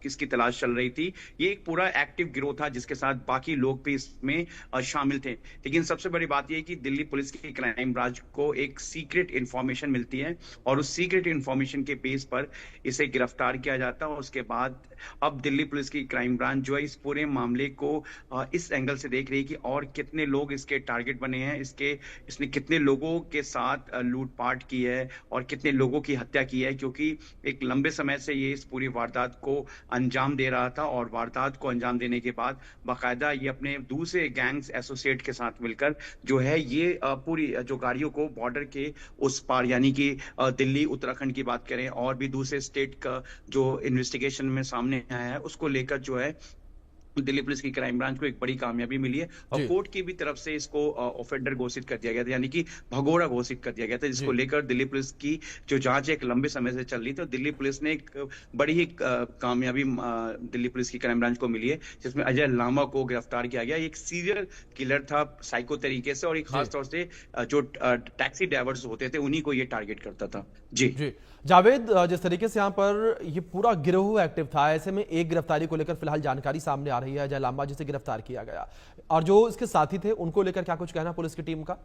किसकी तलाश चल रही थी। ये एक पूरा एक्टिव गिरोह था जिसके साथ बाकी लोग भी इसमें शामिल थे। लेकिन सबसे बड़ी बात यह कि दिल्ली पुलिस की क्राइम ब्रांच को एक सीक्रेट इंफॉर्मेशन मिलती है और उस सीक्रेट इंफॉर्मेशन के बेस पर इसे गिरफ्तार किया जाता है। और उसके बाद अब दिल्ली पुलिस की क्राइम ब्रांच जो है इस पूरे मामले को इस एंगल से देख रही है कि और कितने लोग इसके टारगेट बने हैं, इसने कितने लोगों के साथ लूटपाट की है और कितने लोगों की हत्या की है, क्योंकि एक लंबे समय से ये इस पूरी वारदात को अंजाम दे रहा था। और वारदात को अंजाम देने के बाद बाकायदा ये अपने दूसरे गैंग्स एसोसिएट के साथ मिलकर जो है ये पूरी जो गाड़ियों को बॉर्डर के उस पार, यानी कि दिल्ली उत्तराखंड की बात करें और भी दूसरे स्टेट का जो इन्वेस्टिगेशन में सामने आया है उसको लेकर जो है दिल्ली पुलिस की क्राइम ब्रांच को एक बड़ी कामयाबी मिली है। और जी कोर्ट की भी तरफ से इसको ऑफेंडर घोषित कर दिया गया था, यानी कि भगोड़ा घोषित कर दिया गया था, जिसको जी लेकर दिल्ली पुलिस की जो जांच एक लंबे समय से चल रही थी। तो दिल्ली पुलिस ने एक बड़ी ही कामयाबी दिल्ली पुलिस की क्राइम ब्रांच को मिली है, जिसमें अजय लामा को गिरफ्तार किया गया। एक सीरियल किलर था साइको तरीके से, और एक जी खास तौर से जो टैक्सी ड्राइवर्स होते थे उन्हीं को ये टारगेट करता था। जी। जी जावेद, जिस तरीके से यहाँ पर ये पूरा गिरोह एक्टिव था, ऐसे में एक गिरफ्तारी को लेकर फिलहाल जानकारी सामने आ रही है, अजय लांबा जिसे गिरफ्तार किया गया, और जो इसके साथी थे उनको लेकर क्या कुछ कहना पुलिस की टीम का?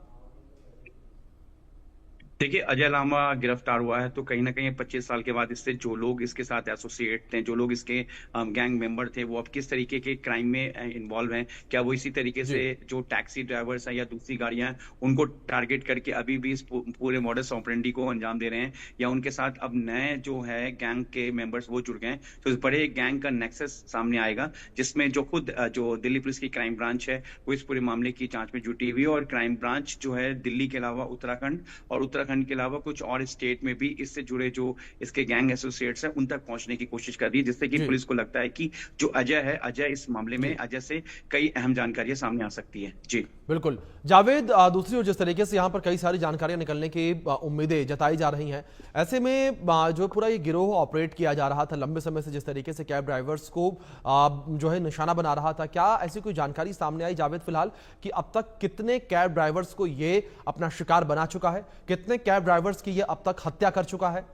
देखिए, अजय लामा गिरफ्तार हुआ है तो कहीं ना कहीं 25 साल के बाद इससे जो लोग इसके साथ एसोसिएट थे, जो लोग इसके गैंग मेंबर थे, वो अब किस तरीके के क्राइम में इन्वॉल्व हैं, क्या वो इसी तरीके जी से जो टैक्सी ड्राइवर्स हैं या दूसरी गाड़ियां हैं उनको टारगेट करके अभी भी इस पूरे मॉडस ऑपरेंडी को अंजाम दे रहे हैं, या उनके साथ अब नए जो है गैंग के मेंबर्स वो जुड़ गए हैं। तो इस बड़े गैंग का नेक्सस सामने आएगा, जिसमें जो खुद जो दिल्ली पुलिस की क्राइम ब्रांच है वो इस पूरे मामले की जांच में जुटी हुई है। और क्राइम ब्रांच जो है दिल्ली के अलावा उत्तराखंड और उत्तराखंड के अलावा कुछ और स्टेट में भी इससे जुड़े जो इसके गैंग एसोसिएट्स हैं उन तक पहुंचने की कोशिश कर रही है, जिससे कि जी पुलिस को लगता है कि जो अजय है, अजय इस मामले में जी अजय से कई अहम जानकारियां सामने आ सकती है। जी। बिल्कुल। जावेद, दूसरी ओर जिस तरीके से यहाँ पर कई सारी जानकारियां निकलने की उम्मीदें जताई जा रही हैं, ऐसे में जो पूरा ये गिरोह ऑपरेट किया जा रहा था लंबे समय से, जिस तरीके से कैब ड्राइवर्स को जो है निशाना बना रहा था, क्या ऐसी कोई जानकारी सामने आई जावेद फिलहाल कि अब तक कितने कैब ड्राइवर्स को ये अपना शिकार बना चुका है, कितने कैब ड्राइवर्स की ये अब तक हत्या कर चुका है?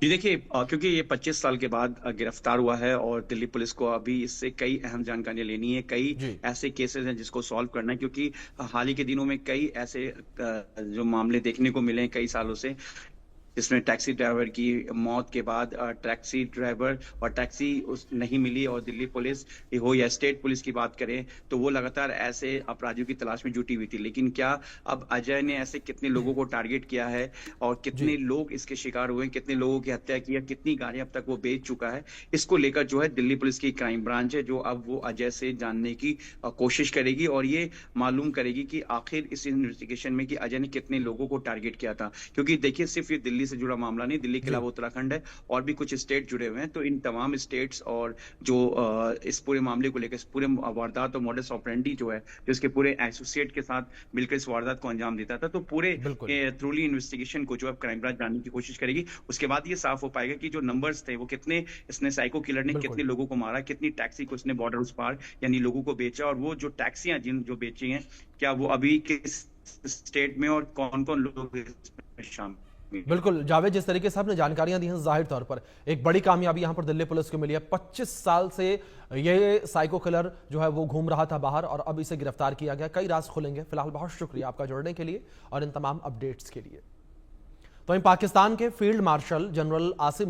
जी देखिए, क्योंकि ये 25 साल के बाद गिरफ्तार हुआ है और दिल्ली पुलिस को अभी इससे कई अहम जानकारियां लेनी है, कई जी ऐसे केसेस हैं जिसको सॉल्व करना है, क्योंकि हाल ही के दिनों में कई ऐसे जो मामले देखने को मिले हैं कई सालों से, जिसमें टैक्सी ड्राइवर की मौत के बाद टैक्सी ड्राइवर और टैक्सी उस नहीं मिली, और दिल्ली पुलिस हो या स्टेट पुलिस की बात करें तो वो लगातार ऐसे अपराधियों की तलाश में जुटी हुई थी। लेकिन क्या अब अजय ने ऐसे कितने लोगों को टारगेट किया है और कितने जी लोग इसके शिकार हुए, कितने लोगों की हत्या की है, कितनी गाड़ियां अब तक वो बेच चुका है, इसको लेकर जो है दिल्ली पुलिस की क्राइम ब्रांच है जो अब वो अजय से जानने की कोशिश करेगी और ये मालूम करेगी कि आखिर इस इन्वेस्टिगेशन में कि अजय ने कितने लोगों को टारगेट किया था। क्योंकि देखिए, सिर्फ ये दिल्ली से जुड़ा मामला नहीं, दिल्ली के जी अलावा उत्तराखंड है और भी कुछ स्टेट जुड़े हुए हैं। तो इन तमाम स्टेट्स और जो इस पूरे मामले को लेकर, इस पूरे वारदात और मॉडस ऑपरेंडी जो है, जो इसके पूरे एसोसिएट के साथ मिलकर इस वारदात को अंजाम देता था, तो पूरे बिल्कुल थ्रूली इन्वेस्टिगेशन को जो अब क्राइम ब्रांच जानने की कोशिश करेगी। उसके बाद ये साफ हो पाएगा कि जो नंबर्स थे वो कितने, इसने साइको किलर ने बिल्कुल कितने लोगों को मारा, कितनी टैक्सी को इसने बॉर्डर उस पार यानी लोगों को बेचा, और वो जो टैक्सियां जिन जो बेची हैं क्या वो अभी किस स्टेट में और कौन कौन लोग इसमें शामिल हैं। बिल्कुल जावेद, जिस तरीके से आपने जानकारियां दी हैं, जाहिर तौर पर एक बड़ी कामयाबी यहां पर दिल्ली पुलिस को मिली है। 25 साल से ये साइको किलर जो है वो घूम रहा था बाहर और अब इसे गिरफ्तार किया गया। कई राज खुलेंगे। फिलहाल बहुत शुक्रिया आपका जुड़ने के लिए और इन तमाम अपडेट्स के लिए। तो इन पाकिस्तान के फील्ड मार्शल जनरल आसिम